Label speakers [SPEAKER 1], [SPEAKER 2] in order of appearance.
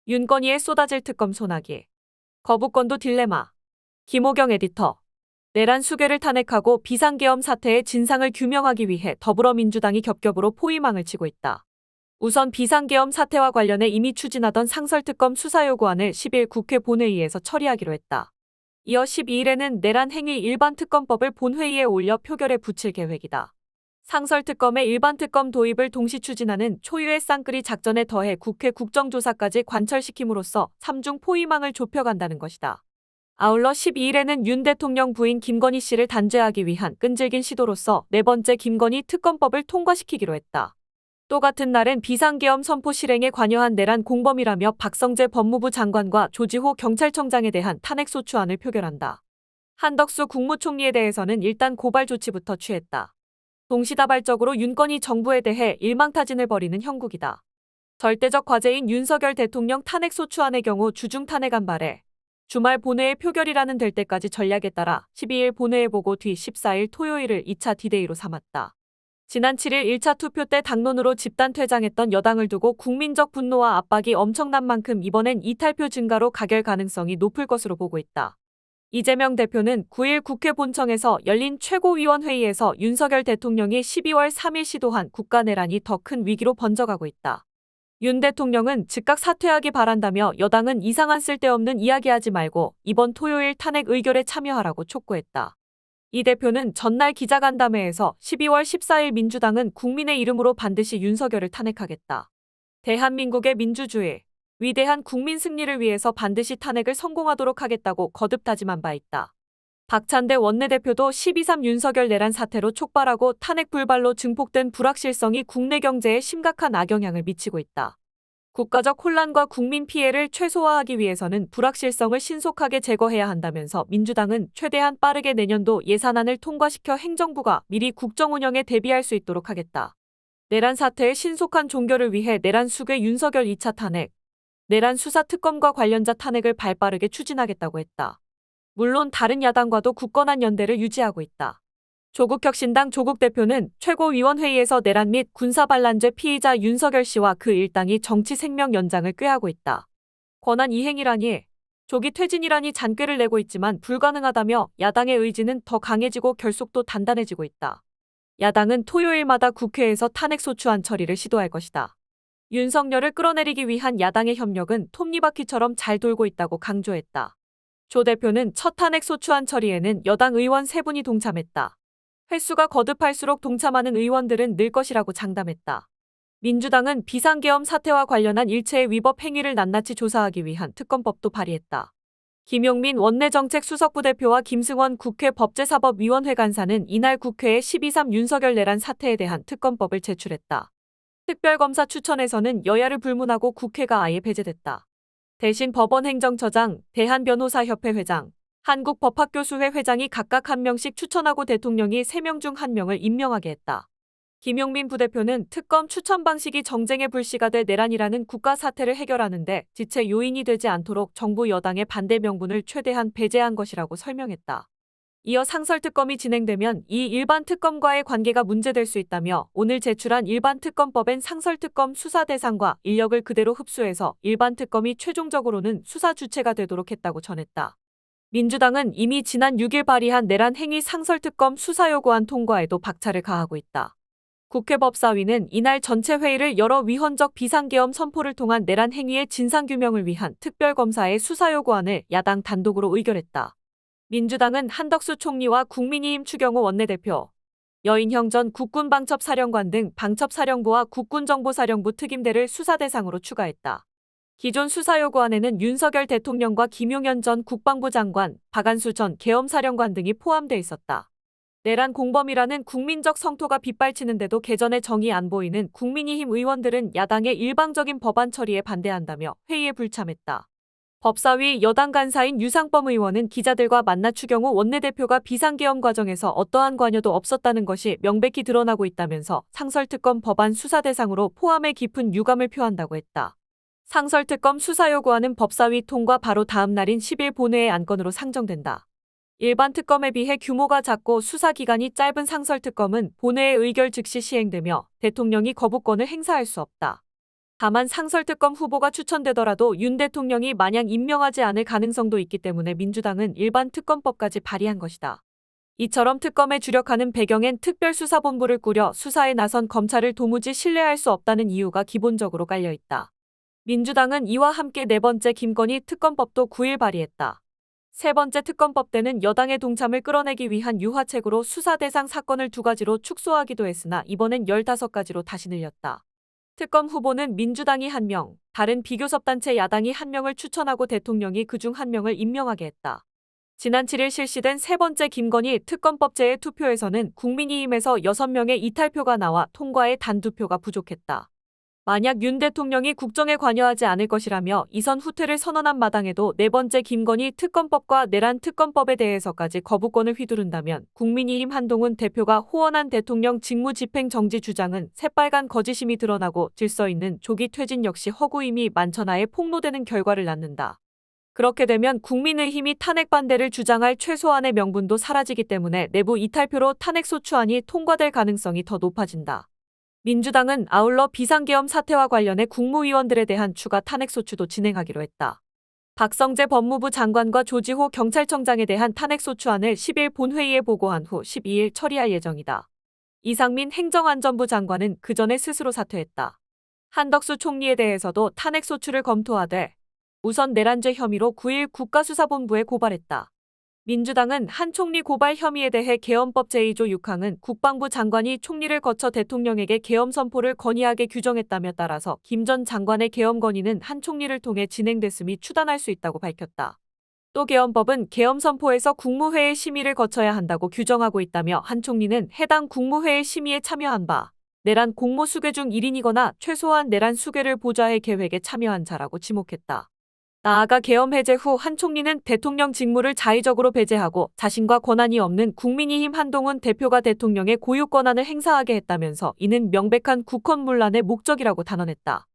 [SPEAKER 1] 윤건희의 쏟아질 특검 소나기. 거부권도 딜레마. 김호경 에디터. 내란 수괴를 탄핵하고 비상계엄 사태의 진상을 규명하기 위해 더불어민주당이 겹겹으로 포위망을 치고 있다. 우선 비상계엄 사태와 관련해 이미 추진하던 상설특검 수사요구안을 10일 국회 본회의에서 처리하기로 했다. 이어 12일에는 내란 행위 일반특검법을 본회의에 올려 표결에 붙일 계획이다. 상설특검의 일반특검 도입을 동시 추진하는 초유의 쌍끌이 작전에 더해 국회 국정조사까지 관철시킴으로써 3중 포위망을 좁혀간다는 것이다. 아울러 12일에는 윤 대통령 부인 김건희 씨를 단죄하기 위한 끈질긴 시도로서 네 번째 김건희 특검법을 통과시키기로 했다. 또 같은 날엔 비상계엄 선포 실행에 관여한 내란 공범이라며 박성재 법무부 장관과 조지호 경찰청장에 대한 탄핵소추안을 표결한다. 한덕수 국무총리에 대해서는 일단 고발 조치부터 취했다. 동시다발적으로 윤건희 정부에 대해 일망타진을 벌이는 형국이다. 절대적 과제인 윤석열 대통령 탄핵소추안의 경우 주중 탄핵안 발에 주말 본회의 표결이라는 될 때까지 전략에 따라 12일 본회의 보고 뒤 14일 토요일을 2차 디데이로 삼았다. 지난 7일 1차 투표 때 당론으로 집단 퇴장했던 여당을 두고 국민적 분노와 압박이 엄청난 만큼 이번엔 이탈표 증가로 가결 가능성이 높을 것으로 보고 있다. 이재명 대표는 9일 국회 본청에서 열린 최고위원회의에서 윤석열 대통령이 12월 3일 시도한 국가내란이 더 큰 위기로 번져가고 있다. 윤 대통령은 즉각 사퇴하기 바란다며 여당은 이상한 쓸데없는 이야기하지 말고 이번 토요일 탄핵 의결에 참여하라고 촉구했다. 이 대표는 전날 기자간담회에서 12월 14일 민주당은 국민의 이름으로 반드시 윤석열을 탄핵하겠다. 대한민국의 민주주의, 위대한 국민 승리를 위해서 반드시 탄핵을 성공하도록 하겠다고 거듭 다짐한 바 있다. 박찬대 원내대표도 12.3 윤석열 내란 사태로 촉발하고 탄핵 불발로 증폭된 불확실성이 국내 경제에 심각한 악영향을 미치고 있다. 국가적 혼란과 국민 피해를 최소화하기 위해서는 불확실성을 신속하게 제거해야 한다면서 민주당은 최대한 빠르게 내년도 예산안을 통과시켜 행정부가 미리 국정 운영에 대비할 수 있도록 하겠다. 내란 사태의 신속한 종결을 위해 내란 수괴 윤석열 2차 탄핵, 내란 수사 특검과 관련자 탄핵을 발빠르게 추진하겠다고 했다. 물론 다른 야당과도 굳건한 연대를 유지하고 있다. 조국혁신당 조국 대표는 최고위원회의에서 내란 및 군사반란죄 피의자 윤석열 씨와 그 일당이 정치 생명 연장을 꾀하고 있다. 권한 이행이라니, 조기 퇴진이라니 잔꾀를 내고 있지만 불가능하다며 야당의 의지는 더 강해지고 결속도 단단해지고 있다. 야당은 토요일마다 국회에서 탄핵소추안 처리를 시도할 것이다. 윤석열을 끌어내리기 위한 야당의 협력은 톱니바퀴처럼 잘 돌고 있다고 강조했다. 조 대표는 첫 탄핵소추안 처리에는 여당 의원 3분이 동참했다. 횟수가 거듭할수록 동참하는 의원들은 늘 것이라고 장담했다. 민주당은 비상계엄 사태와 관련한 일체의 위법 행위를 낱낱이 조사하기 위한 특검법도 발의했다. 김용민 원내정책수석부 대표와 김승원 국회 법제사법위원회 간사는 이날 국회에 12.3 윤석열 내란 사태에 대한 특검법을 제출했다. 특별검사 추천에서는 여야를 불문하고 국회가 아예 배제됐다. 대신 법원행정처장, 대한변호사협회 회장, 한국법학교수회 회장이 각각 1명씩 추천하고 대통령이 3명 중 1명을 임명하게 했다. 김용민 부대표는 특검 추천 방식이 정쟁의 불씨가 될 내란이라는 국가 사태를 해결하는 데 지체 요인이 되지 않도록 정부 여당의 반대 명분을 최대한 배제한 것이라고 설명했다. 이어 상설특검이 진행되면 이 일반특검과의 관계가 문제될 수 있다며 오늘 제출한 일반특검법엔 상설특검 수사 대상과 인력을 그대로 흡수해서 일반특검이 최종적으로는 수사 주체가 되도록 했다고 전했다. 민주당은 이미 지난 6일 발의한 내란 행위 상설특검 수사요구안 통과에도 박차를 가하고 있다. 국회 법사위는 이날 전체 회의를 열어 위헌적 비상계엄 선포를 통한 내란 행위의 진상규명을 위한 특별검사의 수사요구안을 야당 단독으로 의결했다. 민주당은 한덕수 총리와 국민의힘 추경호 원내대표, 여인형 전 국군방첩사령관 등 방첩사령부와 국군정보사령부 특임대를 수사 대상으로 추가했다. 기존 수사요구안에는 윤석열 대통령과 김용현 전 국방부 장관, 박안수 전 계엄사령관 등이 포함돼 있었다. 내란 공범이라는 국민적 성토가 빗발치는데도 개전의 정이 안 보이는 국민의힘 의원들은 야당의 일방적인 법안 처리에 반대한다며 회의에 불참했다. 법사위 여당 간사인 유상범 의원은 기자들과 만나 추경호 원내대표가 비상계엄 과정에서 어떠한 관여도 없었다는 것이 명백히 드러나고 있다면서 상설특검 법안 수사 대상으로 포함해 깊은 유감을 표한다고 했다. 상설특검 수사요구안은 법사위 통과 바로 다음 날인 10일 본회의 안건으로 상정된다. 일반 특검에 비해 규모가 작고 수사 기간이 짧은 상설특검은 본회의 의결 즉시 시행되며 대통령이 거부권을 행사할 수 없다. 다만 상설특검 후보가 추천되더라도 윤 대통령이 마냥 임명하지 않을 가능성도 있기 때문에 민주당은 일반 특검법까지 발의한 것이다. 이처럼 특검에 주력하는 배경엔 특별수사본부를 꾸려 수사에 나선 검찰을 도무지 신뢰할 수 없다는 이유가 기본적으로 깔려 있다. 민주당은 이와 함께 네 번째 김건희 특검법도 9일 발의했다. 세 번째 특검법 때는 여당의 동참을 끌어내기 위한 유화책으로 수사 대상 사건을 2가지로 축소하기도 했으나 이번엔 15가지로 다시 늘렸다. 특검 후보는 민주당이 1명, 다른 비교섭단체 야당이 1명을 추천하고 대통령이 그중 1명을 임명하게 했다. 지난 7일 실시된 세 번째 김건희 특검법제의 투표에서는 국민의힘에서 6명의 이탈표가 나와 통과에 단 2표가 부족했다. 만약 윤 대통령이 국정에 관여하지 않을 것이라며 이선 후퇴를 선언한 마당에도 네 번째 김건희 특검법과 내란 특검법에 대해서까지 거부권을 휘두른다면 국민의힘 한동훈 대표가 호언한 대통령 직무집행 정지 주장은 새빨간 거짓임이 드러나고 질서 있는 조기 퇴진 역시 허구임이 만천하에 폭로되는 결과를 낳는다. 그렇게 되면 국민의힘이 탄핵 반대를 주장할 최소한의 명분도 사라지기 때문에 내부 이탈표로 탄핵소추안이 통과될 가능성이 더 높아진다. 민주당은 아울러 비상계엄 사태와 관련해 국무위원들에 대한 추가 탄핵소추도 진행하기로 했다. 박성재 법무부 장관과 조지호 경찰청장에 대한 탄핵소추안을 10일 본회의에 보고한 후 12일 처리할 예정이다. 이상민 행정안전부 장관은 그 전에 스스로 사퇴했다. 한덕수 총리에 대해서도 탄핵소추를 검토하되 우선 내란죄 혐의로 9일 국가수사본부에 고발했다. 민주당은 한 총리 고발 혐의에 대해 계엄법 제2조 6항은 국방부 장관이 총리를 거쳐 대통령에게 계엄 선포를 건의하게 규정했다며 따라서 김 전 장관의 계엄 건의는 한 총리를 통해 진행됐음이 추단할 수 있다고 밝혔다. 또 계엄법은 계엄 선포에서 국무회의 심의를 거쳐야 한다고 규정하고 있다며 한 총리는 해당 국무회의 심의에 참여한 바 내란 공모 수괴 중 1인이거나 최소한 내란 수괴를 보좌할 계획에 참여한 자라고 지목했다. 나아가 계엄 해제 후 한 총리는 대통령 직무를 자의적으로 배제하고 자신과 권한이 없는 국민의힘 한동훈 대표가 대통령의 고유 권한을 행사하게 했다면서 이는 명백한 국헌문란의 목적이라고 단언했다.